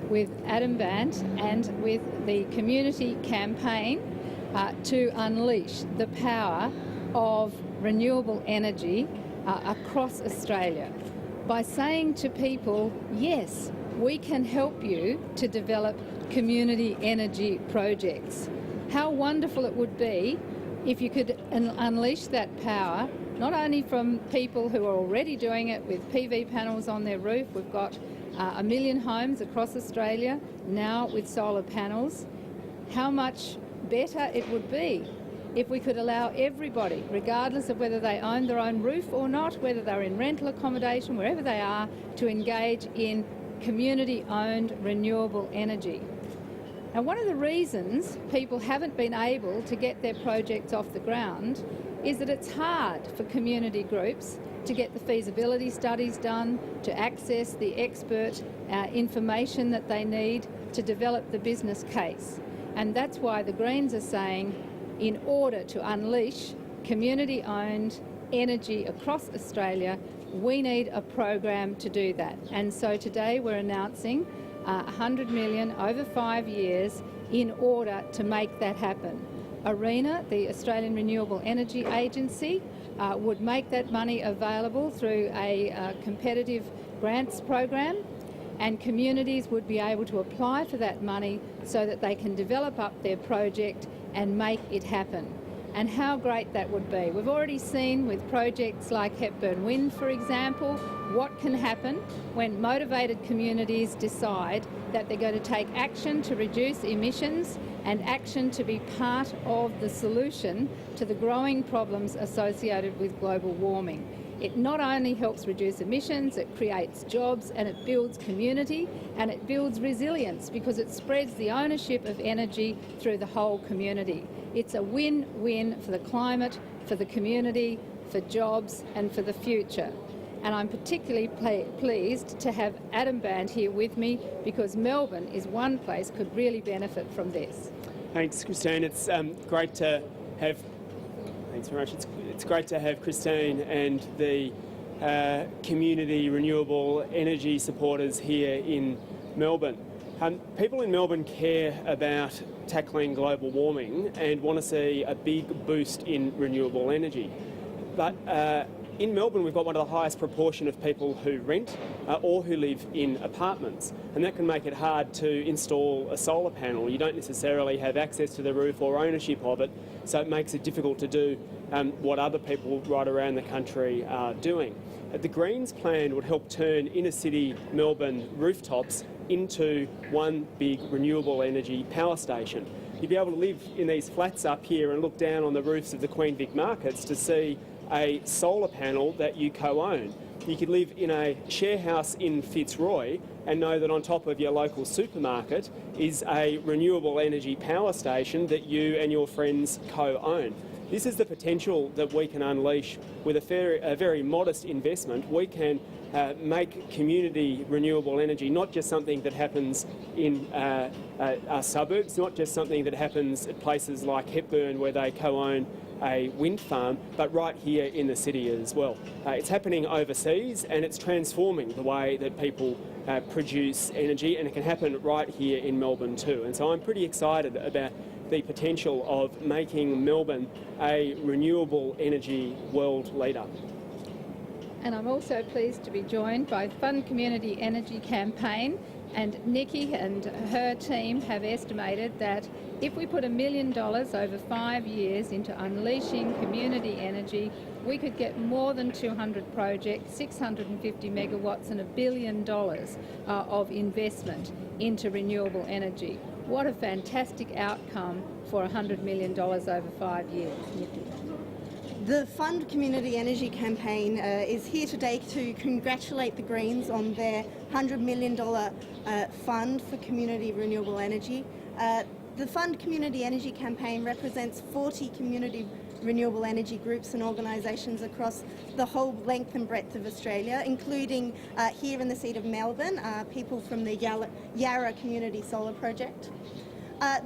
with Adam Bandt and with the community campaign to unleash the power of renewable energy across Australia by saying to people, yes, we can help you to develop community energy projects. How wonderful it would be if you could unleash that power, not only from people who are already doing it with PV panels on their roof. We've got 1 million homes across Australia now with solar panels. How much better it would be if we could allow everybody, regardless of whether they own their own roof or not, whether they're in rental accommodation, wherever they are, to engage in community-owned renewable energy. Now, one of the reasons people haven't been able to get their projects off the ground is that it's hard for community groups to get the feasibility studies done, to access the expert information that they need to develop the business case. And that's why the Greens are saying, in order to unleash community-owned energy across Australia, we need a program to do that. And so today we're announcing 100 million over 5 years in order to make that happen. ARENA, the Australian Renewable Energy Agency, would make that money available through a competitive grants program, and communities would be able to apply for that money so that they can develop up their project and make it happen. And how great that would be. We've already seen with projects like Hepburn Wind, for example, what can happen when motivated communities decide that they're going to take action to reduce emissions and action to be part of the solution to the growing problems associated with global warming. It not only helps reduce emissions, it creates jobs and it builds community and it builds resilience because it spreads the ownership of energy through the whole community. It's a win-win for the climate, for the community, for jobs and for the future. And I'm particularly pleased to have Adam Bandt here with me because Melbourne is one place could really benefit from this. Thanks, Christine. It's great to have. Thanks very much. It's great to have Christine and the community renewable energy supporters here in Melbourne. People in Melbourne care about tackling global warming and want to see a big boost in renewable energy. But in Melbourne, we've got one of the highest proportion of people who rent or who live in apartments, and that can make it hard to install a solar panel. You don't necessarily have access to the roof or ownership of it, so it makes it difficult to do what other people right around the country are doing. The Greens plan would help turn inner city Melbourne rooftops into one big renewable energy power station. You'd be able to live in these flats up here and look down on the roofs of the Queen Vic markets to see a solar panel that you co-own. You could live in a share house in Fitzroy and know that on top of your local supermarket is a renewable energy power station that you and your friends co-own. This is the potential that we can unleash with a very modest investment. We can make community renewable energy not just something that happens in our suburbs, not just something that happens at places like Hepburn where they co-own a wind farm, but right here in the city as well. It's happening overseas and it's transforming the way that people produce energy, and it can happen right here in Melbourne too. And so I'm pretty excited about the potential of making Melbourne a renewable energy world leader. And I'm also pleased to be joined by Fund Community Energy Campaign, and Nikki and her team have estimated that if we put $1 million over 5 years into unleashing community energy, we could get more than 200 projects, 650 megawatts and $1 billion of investment into renewable energy. What a fantastic outcome for $100 million over 5 years. Nikki. The Fund Community Energy Campaign is here today to congratulate the Greens on their $100 million fund for community renewable energy. The Fund Community Energy Campaign represents 40 community renewable energy groups and organisations across the whole length and breadth of Australia, including here in the seat of Melbourne, people from the Yarra Community Solar Project.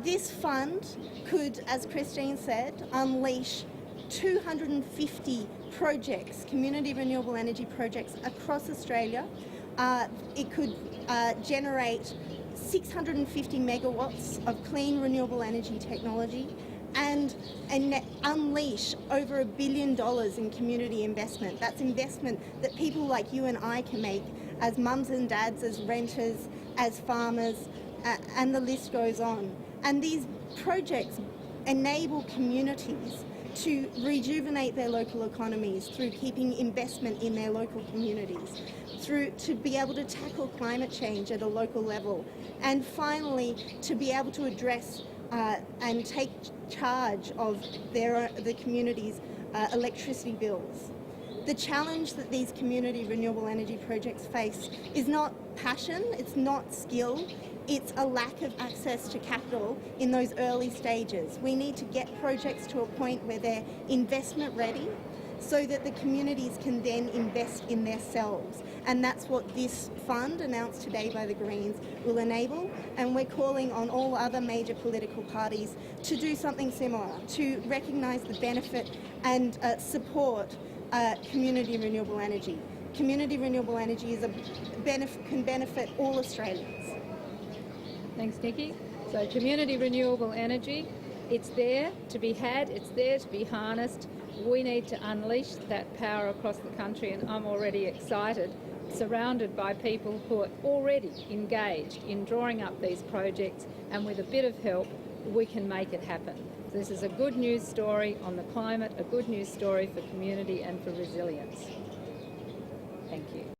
This fund could, as Christine said, unleash 250 projects, community renewable energy projects across Australia. It could generate 650 megawatts of clean renewable energy technology, and unleash over $1 billion in community investment. That's investment that people like you and I can make as mums and dads, as renters, as farmers, and the list goes on. And these projects enable communities to rejuvenate their local economies through keeping investment in their local communities, to be able to tackle climate change at a local level, and finally to be able to address and take charge of the community's electricity bills. The challenge that these community renewable energy projects face is not passion, it's not skill, it's a lack of access to capital in those early stages. We need to get projects to a point where they're investment ready so that the communities can then invest in themselves. And that's what this fund, announced today by the Greens, will enable. And we're calling on all other major political parties to do something similar, to recognise the benefit and support community renewable energy. Community renewable energy is can benefit all Australians. Thanks, Nikki. So community renewable energy, it's there to be had, it's there to be harnessed. We need to unleash that power across the country, and I'm already excited, surrounded by people who are already engaged in drawing up these projects, and with a bit of help, we can make it happen. This is a good news story on the climate, a good news story for community and for resilience. Thank you.